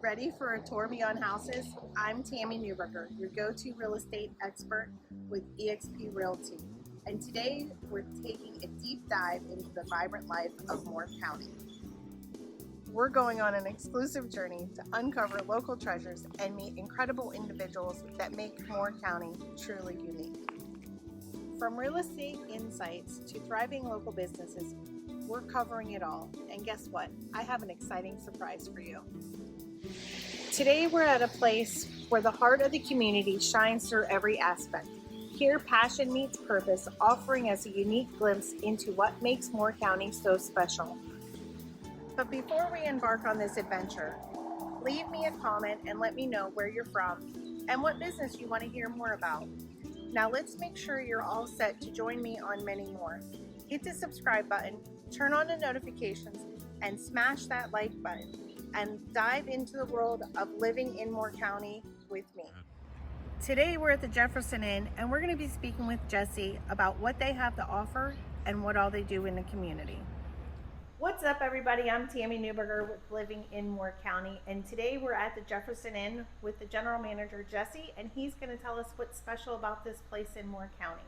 Ready for a tour beyond houses? I'm Tami Neuberger, your go-to real estate expert with eXp Realty. And today we're taking a deep dive into the vibrant life of Moore County. We're going on an exclusive journey to uncover local treasures and meet incredible individuals that make Moore County truly unique. From real estate insights to thriving local businesses, we're covering it all. And guess what? I have an exciting surprise for you. Today we're at a place where the heart of the community shines through every aspect. Here, passion meets purpose, offering us a unique glimpse into what makes Moore County so special. But before we embark on this adventure, leave me a comment and let me know where you're from and what business you want to hear more about. Now let's make sure you're all set to join me on many more. Hit the subscribe button, turn on the notifications, and smash that like button, and dive into the world of living in Moore County with me. Today we're at the Jefferson Inn, and we're going to be speaking with Jesse about what they have to offer and what all they do in the community. What's up, everybody? I'm Tami Neuberger with Living in Moore County, and today we're at the Jefferson Inn with the general manager, Jesse, and he's going to tell us what's special about this place in Moore County.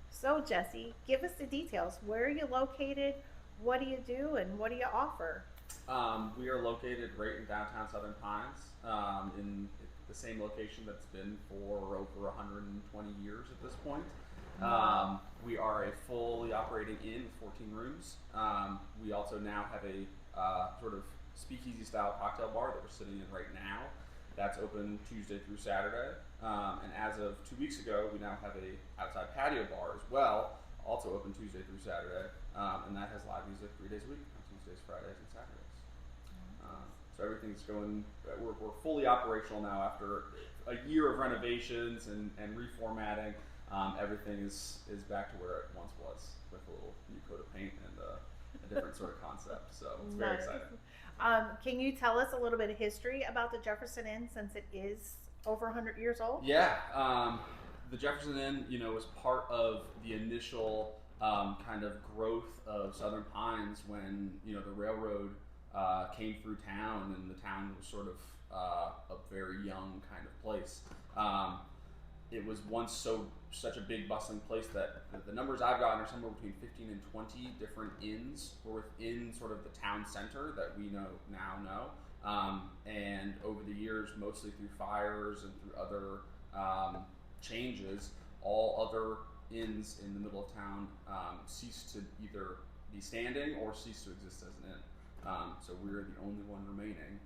So, Jesse, give us the details. Where are you located? What do you do, and what do you offer? We are located right in downtown Southern Pines, in the same location that's been for over 120 years at this point. We are a fully operating inn with 14 rooms. We also now have a sort of speakeasy style cocktail bar that we're sitting in right now. That's open Tuesday through Saturday. And as of 2 weeks ago, we now have a outside patio bar as well, also open Tuesday through Saturday. And that has live music 3 days a week, on Tuesdays, Fridays, and Saturdays. So everything's going, we're fully operational now after a year of renovations and reformatting. Everything is back to where it once was, with a little new coat of paint and a different sort of concept. So it's very exciting. Can you tell us a little bit of history about the Jefferson Inn, since it is over 100 years old? Yeah, the Jefferson Inn, was part of the initial kind of growth of Southern Pines when the railroad came through town, and the town was sort of a very young kind of place. It was once such a big bustling place that the numbers I've gotten are somewhere between 15 and 20 different inns were within sort of the town center that we now know. And over the years, mostly through fires and through other changes, all other inns in the middle of town ceased to either be standing or cease to exist as an inn. So we're the only one remaining,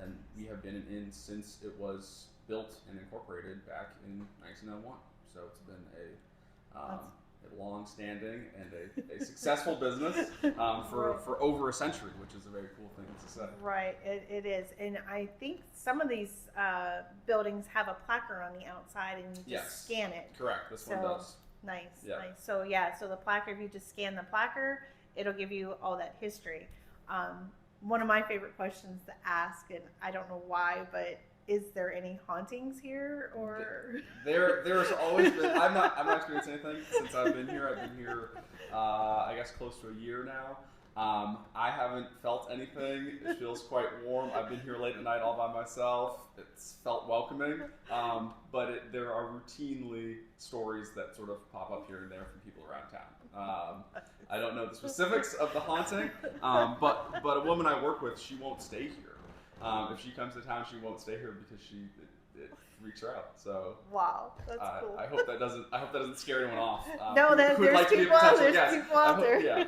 and we have been an inn since it was built and incorporated back in 1901. So it's been a long-standing and a successful business for over a century, which is a very cool thing to say. Right, it is. And I think some of these buildings have a placard on the outside, and you just scan it. Correct, this one does. Nice, nice. So so the placard, if you just scan the placard, it'll give you all that history. One of my favorite questions to ask, and I don't know why, but is there any hauntings here, or? There's always been. I've not experienced anything since I've been here. I've been here, I guess, close to a year now. I haven't felt anything. It feels quite warm. I've been here late at night all by myself. It's felt welcoming, but there are routinely stories that sort of pop up here and there from people around town. I don't know the specifics of the haunting, but a woman I work with, she won't stay here. If she comes to town, she won't stay here because it freaks her out. So wow, that's cool. I hope that doesn't scare anyone off. No, there's people out there. Yeah.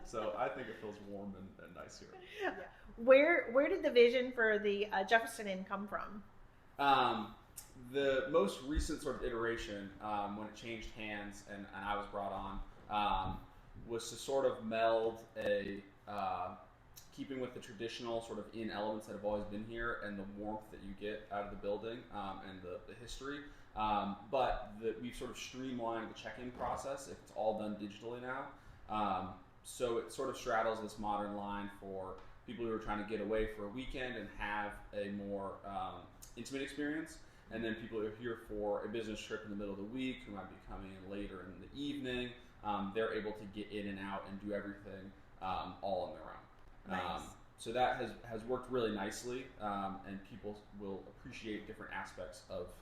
So I think it feels warm and nice here. Yeah. Where did the vision for the Jefferson Inn come from? The most recent sort of iteration, when it changed hands and I was brought on, was to sort of meld keeping with the traditional sort of inn elements that have always been here and the warmth that you get out of the building and the history. But we've sort of streamlined the check-in process. It's all done digitally now. So it sort of straddles this modern line for people who are trying to get away for a weekend and have a more intimate experience. And then people who are here for a business trip in the middle of the week, who might be coming in later in the evening, they're able to get in and out and do everything all on their own. Nice. so that has worked really nicely, and people will appreciate different aspects of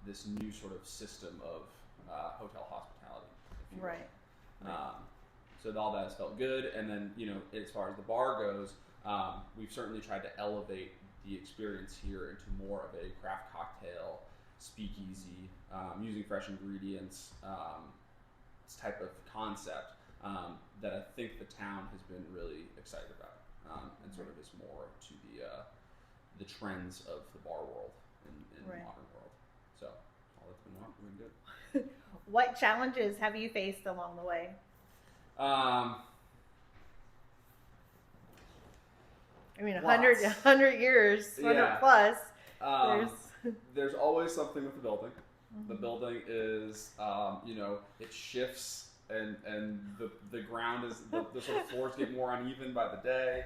this new sort of system of hotel hospitality, if you will. Right. So all that has felt good, and then as far as the bar goes, we've certainly tried to elevate the experience here into more of a craft cocktail speakeasy, using fresh ingredients, type of concept that I think the town has been really excited about, and sort of is more to the trends of the bar world in the modern world. So all that's been good. What challenges have you faced along the way? I mean, 100 years, 100 plus. There's always something with the building. The building is, it shifts, and the ground is the sort of floors get more uneven by the day.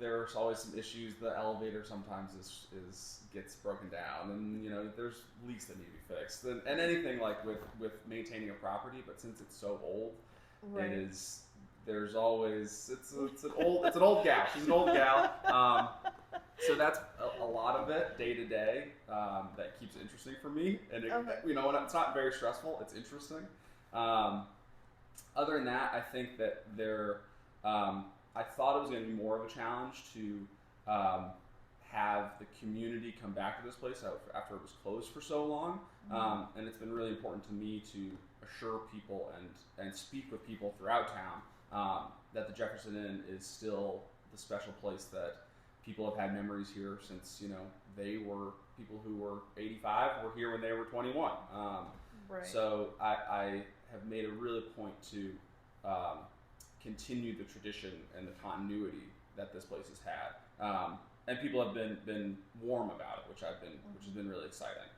There's always some issues. The elevator sometimes gets broken down, and there's leaks that need to be fixed, and anything like with maintaining a property. But since it's so old, there's always it's an old gal. She's an old gal. So that's a lot of it day to day that keeps it interesting for me, and it's not very stressful. It's interesting. Other than that, I think that I thought it was going to be more of a challenge to have the community come back to this place after it was closed for so long, and it's been really important to me to assure people and speak with people throughout town that the Jefferson Inn is still the special place that people have had memories here since they were people who were 85 were here when they were 21. So I have made a really point to continue the tradition and the continuity that this place has had, and people have been warm about it, which has been really exciting.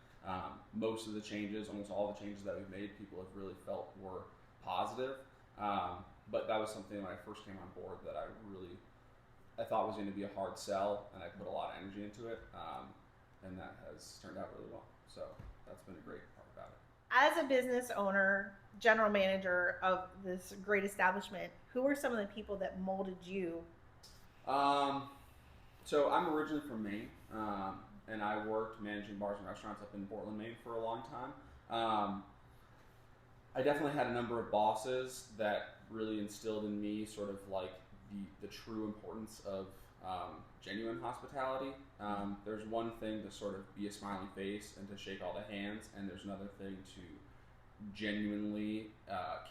Most of the changes, almost all the changes that we've made, people have really felt were positive. But that was something when I first came on board that I thought was going to be a hard sell, and I put a lot of energy into it, and that has turned out really well. So that's been a great part about it. As a business owner, general manager of this great establishment, who are some of the people that molded you? So I'm originally from Maine, and I worked managing bars and restaurants up in Portland, Maine for a long time. I definitely had a number of bosses that really instilled in me sort of like the true importance of genuine hospitality. There's one thing to sort of be a smiling face and to shake all the hands, and there's another thing to genuinely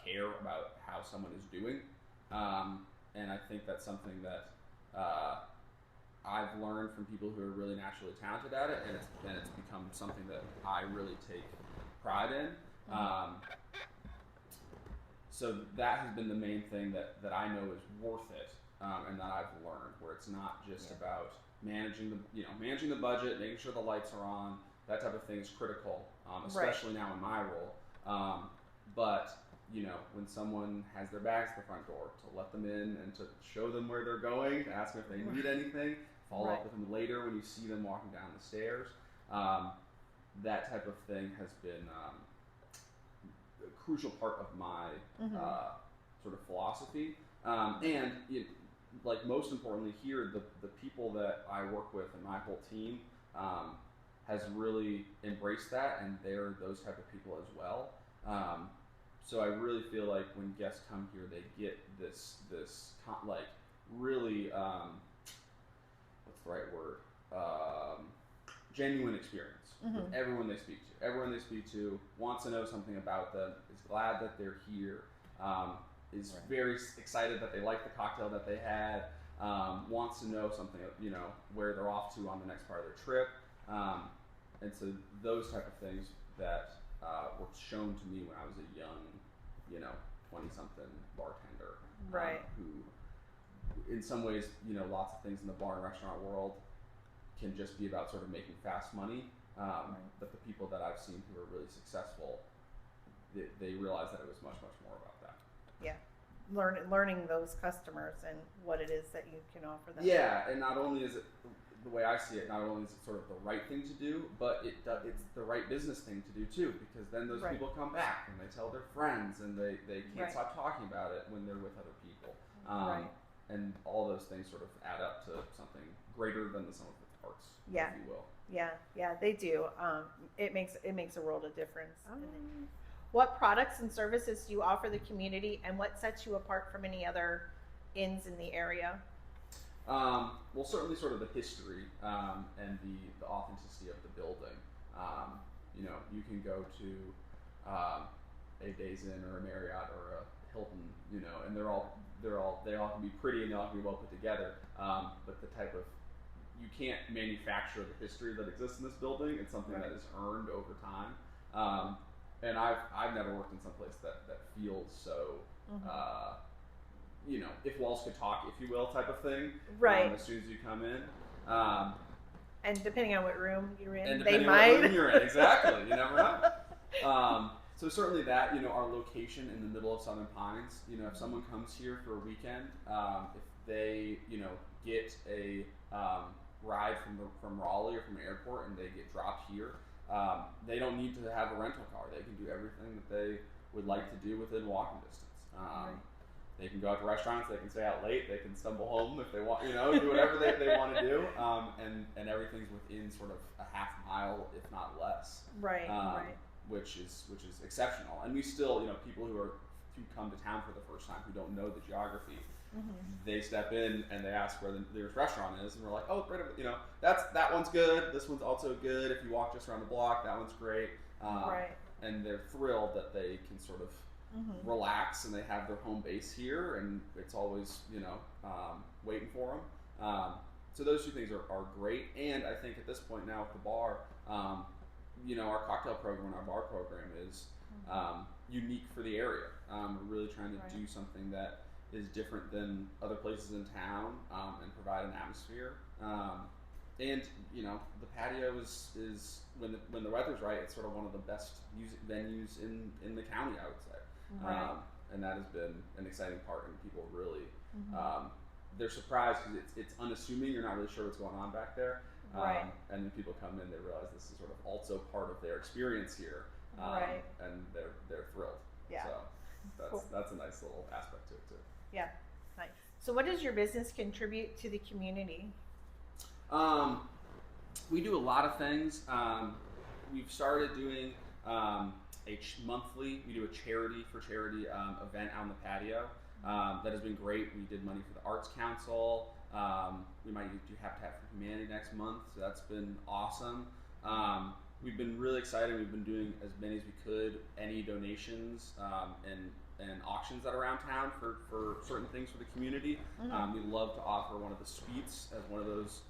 care about how someone is doing. And I think that's something that I've learned from people who are really naturally talented at it, and it's become something that I really take pride in. So that has been the main thing that I know is worth it, and that I've learned, where it's not just about managing the budget, making sure the lights are on. That type of thing is critical, especially now in my role. But when someone has their bags at the front door, to let them in and to show them where they're going, to ask them if they need anything, follow up with them later when you see them walking down the stairs. That type of thing has been a crucial part of my sort of philosophy. And like most importantly here, the people that I work with and my whole team has really embraced that, and they're those type of people as well. So I really feel like when guests come here, they get this like really what's the right word? Genuine experience with everyone they speak to. Everyone they speak to wants to know something about them, is glad that they're here, is very excited that they like the cocktail that they had, wants to know something, where they're off to on the next part of their trip. And so those type of things that were shown to me when I was a young, 20-something bartender, who in some ways, lots of things in the bar and restaurant world can just be about sort of making fast money. But the people that I've seen who are really successful, they realize that it was much, much more about that. Yeah. Learning those customers and what it is that you can offer them. Yeah, and not only is it, the way I see it, not only is it sort of the right thing to do, but it's the right business thing to do too, because then those people come back and they tell their friends, and they can't stop talking about it when they're with other people. and all those things sort of add up to something greater than the sum of its parts, Yeah. if you will. Yeah, they do. It makes a world of difference. What products and services do you offer the community, and what sets you apart from any other inns in the area? Well, certainly sort of the history and the authenticity of the building. You can go to a Days Inn or a Marriott or a Hilton, and they all can be pretty and they all can be well put together. But the type of you can't manufacture the history that exists in this building. It's something that is earned over time. And I've never worked in some place that feels so. If walls could talk, if you will, type of thing. Right. As soon as you come in. And depending on what room you're in, and they depending might. on what room you're in, exactly. You never know. So certainly that, our location in the middle of Southern Pines, if someone comes here for a weekend, if they, get a ride from Raleigh or from the airport and they get dropped here, they don't need to have a rental car. They can do everything that they would like to do within walking distance. They can go out to restaurants, they can stay out late, they can stumble home if they want, do whatever they want to do, and everything's within sort of a half mile, if not less. Right. Which is exceptional. And we still, people who come to town for the first time who don't know the geography, they step in and they ask where the nearest restaurant is, and we're like, oh, right, that one's good. This one's also good. If you walk just around the block, that one's great. And they're thrilled that they can sort of relax and they have their home base here, and it's always waiting for them. So those two things are great. And I think at this point now with the bar, our cocktail program and our bar program is unique for the area. We're really trying to do something that is different than other places in town, and provide an atmosphere. And the patio is when the weather's right, it's sort of one of the best music venues in the county, I would say. And that has been an exciting part, and people really they're surprised because it's unassuming. You're not really sure what's going on back there. And when people come in, they realize this is sort of also part of their experience here, and they're thrilled. Yeah. So that's a nice little aspect to it too. Yeah, nice. So what does your business contribute to the community? We do a lot of things. We've started doing monthly. We do a charity event out on the patio. That has been great. We did money for the Arts Council. We might do Habitat for Humanity next month, so that's been awesome. We've been really excited. We've been doing as many as we could, any donations and auctions that are around town for certain things for the community. We love to offer one of the suites as one of those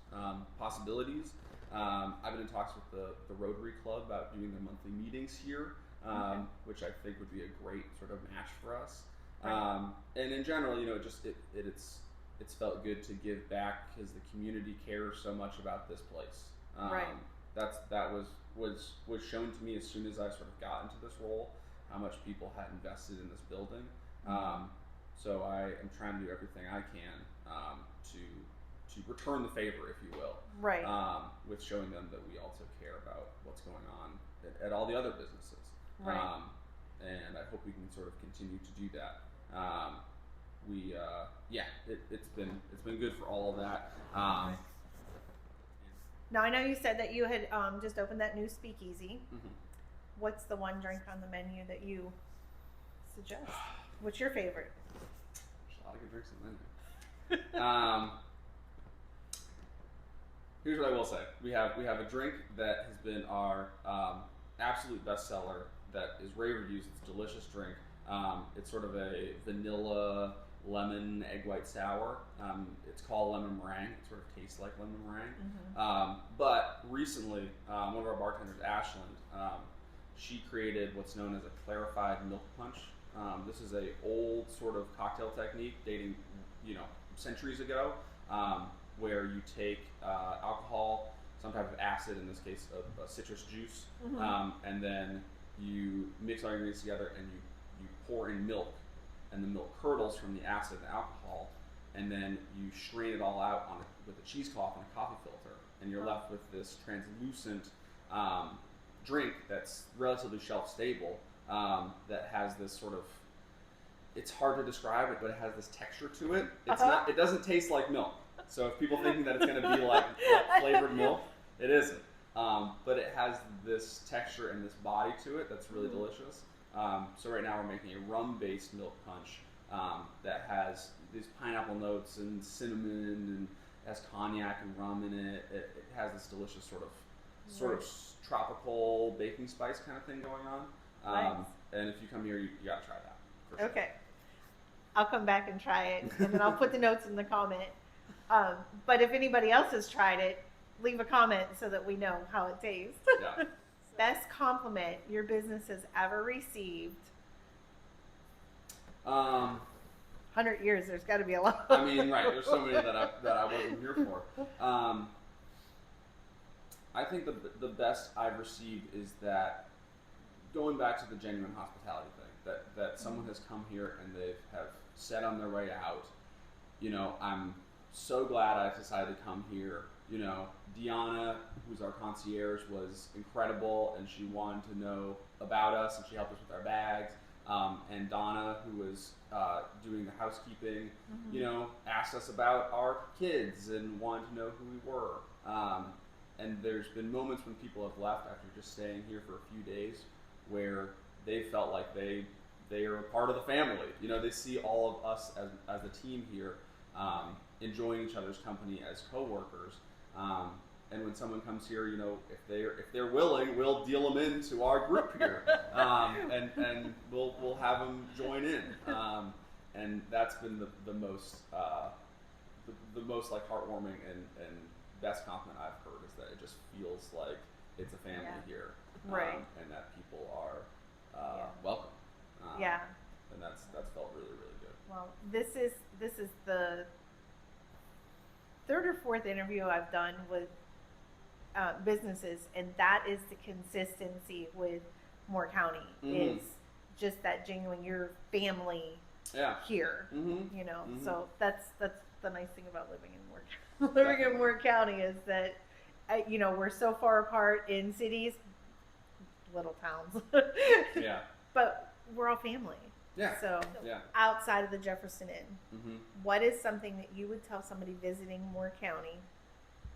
possibilities. I've been in talks with the Rotary Club about doing their monthly meetings here, which I think would be a great sort of match for us. And in general, it's felt good to give back because the community cares so much about this place. That was shown to me as soon as I sort of got into this role, how much people had invested in this building. So I am trying to do everything I can to return the favor, if you will. With showing them that we also care about what's going on at all the other businesses. And I hope we can sort of continue to do that. It's been good for all of that. Now I know you said that you had just opened that new Speakeasy. What's the one drink on the menu that you suggest? What's your favorite? There's a lot of good drinks on the menu. Here's what I will say: we have a drink that has been our absolute bestseller. That is rave reviews. It's a delicious drink. It's sort of a vanilla lemon egg white sour. It's called lemon meringue. It sort of tastes like lemon meringue. But recently, one of our bartenders, Ashland, she created what's known as a clarified milk punch. This is a old sort of cocktail technique dating, centuries ago, where you take alcohol, some type of acid, in this case a citrus juice, and then you mix all your ingredients together and you pour in milk, and the milk curdles from the acid and alcohol, and then you strain it all out with a cheesecloth and a coffee filter, and you're left with this translucent drink that's relatively shelf stable, that has this sort of it's hard to describe it, but it has this texture to it. It's Uh-huh. not. It doesn't taste like milk. So if people thinking that it's going to be like flavored milk, it isn't. But it has this texture and this body to it that's really delicious. So right now we're making a rum-based milk punch that has these pineapple notes and cinnamon and has cognac and rum in it. It has this delicious sort of tropical baking spice kind of thing going on. Nice. And if you come here, you gotta try that. For sure. Okay. I'll come back and try it, and then I'll put the notes in the comment. But if anybody else has tried it, leave a comment so that we know how it tastes. Yeah. Best compliment your business has ever received? 100 years, there's got to be a lot. I mean, right? There's so many that I wasn't here for. I think the best I've received is that going back to the genuine hospitality thing, that someone has come here and they have said on their way out, you know, I'm so glad I decided to come here. You know, Deanna, who's our concierge, was incredible, and she wanted to know about us, and she helped us with our bags. And Donna, who was doing the housekeeping, you know, asked us about our kids and wanted to know who we were. And there's been moments when people have left after just staying here for a few days where they felt like they are a part of the family. You know, they see all of us as a team here, enjoying each other's company as coworkers. And when someone comes here, you know, if they're willing, we'll deal them into our group here, and we'll have them join in. And that's been the most like heartwarming and best compliment I've heard is that it just feels like it's a family here, right? And that people are welcome. And that's felt really, really good. Well, this is the third or fourth interview I've done with businesses, and that is the consistency with Moore County is just that genuine your family here. You know, so that's the nice thing about living in Moore County is that you know, we're so far apart in cities, little towns. But we're all family. So outside of the Jefferson Inn, what is something that you would tell somebody visiting Moore County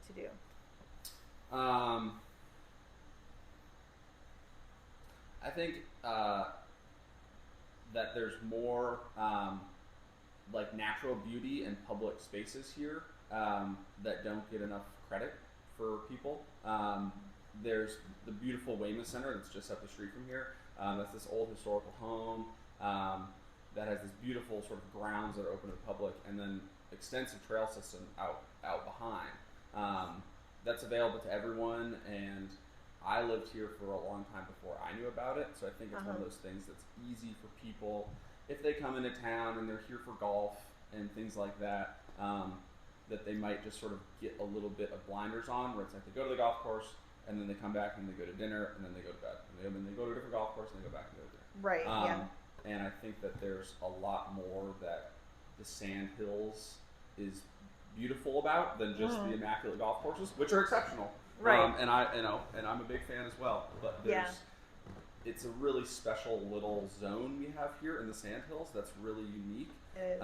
to do? I think that there's more like natural beauty and public spaces here that don't get enough credit for people. There's the beautiful Weymouth Center that's just up the street from here. That's this old historical home that has this beautiful sort of grounds that are open to the public, and then extensive trail system out behind. That's available to everyone, and I lived here for a long time before I knew about it, so I think it's one of those things that's easy for people if they come into town and they're here for golf and things like that, that they might just sort of get a little bit of blinders on, where it's like they go to the golf course and then they come back and they go to dinner and then they go to bed, and then they go to a different golf course and they go back and go to dinner. Right. And I think that there's a lot more that the Sand Hills is beautiful about than just the immaculate golf courses, which are exceptional. Right. And I'm a big fan as well. But it's a really special little zone we have here in the Sand Hills that's really unique. It is.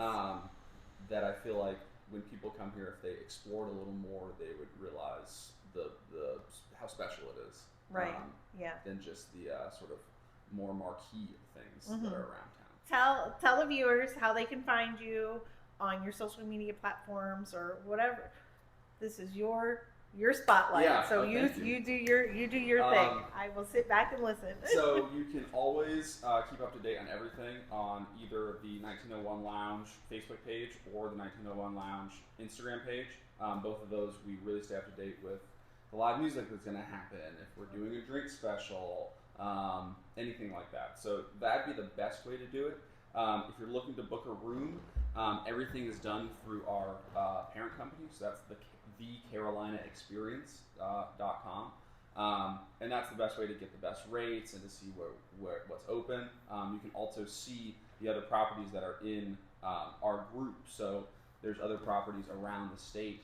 That I feel like when people come here, if they explored a little more, they would realize the how special it is. Right. Than just the sort of more marquee things that are around town. Tell the viewers how they can find you on your social media platforms or whatever. This is your spotlight. So you do your thing. I will sit back and listen. So you can always keep up to date on everything on either the 1901 Lounge Facebook page or the 1901 Lounge Instagram page. Both of those we really stay up to date with the live music that's going to happen, if we're doing a drink special, anything like that. So that'd be the best way to do it. If you're looking to book a room, everything is done through our parent company, so that's thecarolinaexperience.com. And that's the best way to get the best rates and to see what's open. You can also see the other properties that are in our group. So there's other properties around the state,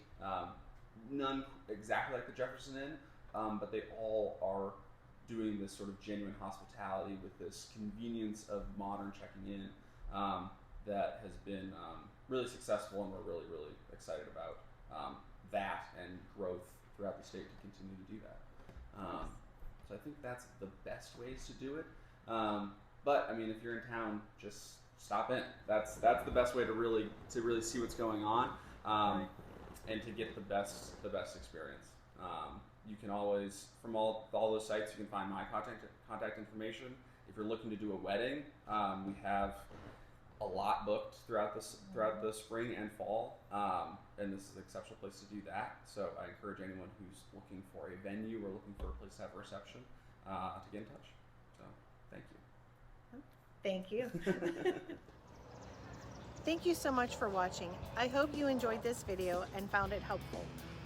none exactly like the Jefferson Inn, but they all are doing this sort of genuine hospitality with this convenience of modern checking in. that has been really successful, and we're really, really excited about that and growth throughout the state to continue to do that. So I think that's the best ways to do it. But I mean, if you're in town, just stop in. That's the best way to really see what's going on, and to get the best experience. You can always, from all those sites, you can find my contact information. If you're looking to do a wedding, we have a lot booked throughout the spring and fall, and this is an exceptional place to do that. So I encourage anyone who's looking for a venue or looking for a place to have a reception to get in touch. So thank you. Thank you. Thank you so much for watching. I hope you enjoyed this video and found it helpful.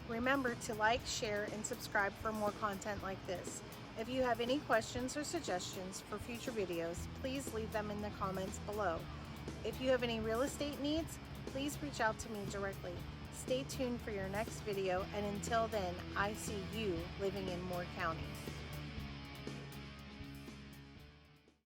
Remember to like, share, and subscribe for more content like this. If you have any questions or suggestions for future videos, please leave them in the comments below. If you have any real estate needs, please reach out to me directly. Stay tuned for your next video, and until then, I see you living in Moore County.